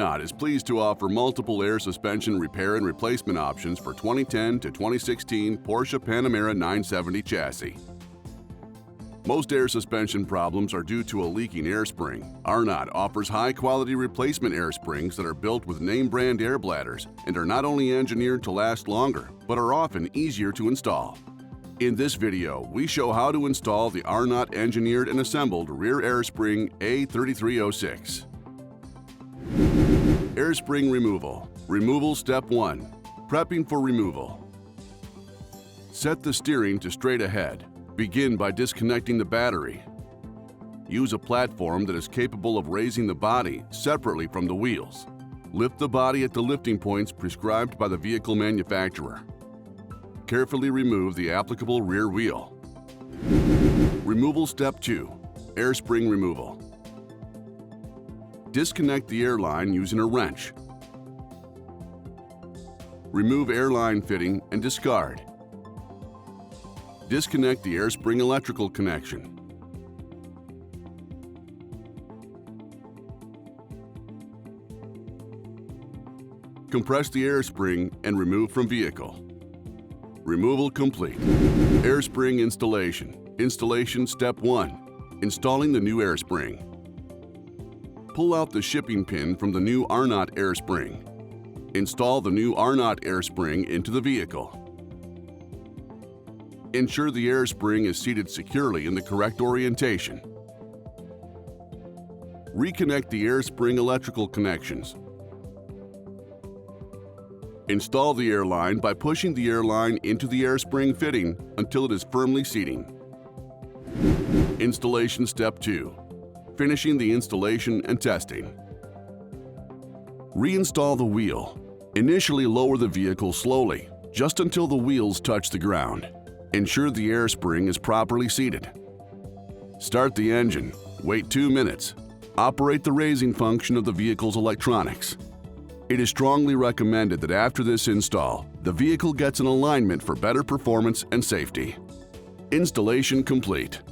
Arnott is pleased to offer multiple air suspension repair and replacement options for 2010 to 2016 Porsche Panamera 970 chassis. Most air suspension problems are due to a leaking air spring. Arnott offers high-quality replacement air springs that are built with name-brand air bladders and are not only engineered to last longer, but are often easier to install. In this video, we show how to install the Arnott engineered and assembled rear air spring A-3306. Air spring removal. Removal step 1. Prepping for removal. Set the steering to straight ahead. Begin by disconnecting the battery. Use a platform that is capable of raising the body separately from the wheels. Lift the body at the lifting points prescribed by the vehicle manufacturer. Carefully remove the applicable rear wheel. Removal step 2. Air spring removal. Disconnect the airline using a wrench. Remove airline fitting and discard. Disconnect the air spring electrical connection. Compress the air spring and remove from vehicle. Removal complete. Air spring installation. Installation step 1. Installing the new air spring. Pull out the shipping pin from the new Arnott air spring. Install the new Arnott air spring into the vehicle. Ensure the air spring is seated securely in the correct orientation. Reconnect the air spring electrical connections. Install the airline by pushing the airline into the air spring fitting until it is firmly seating. Installation step 2. Finishing the installation and testing. Reinstall the wheel. Initially lower the vehicle slowly, just until the wheels touch the ground. Ensure the air spring is properly seated. Start the engine. Wait 2 minutes. Operate the raising function of the vehicle's electronics. It is strongly recommended that after this install, the vehicle gets an alignment for better performance and safety. Installation complete.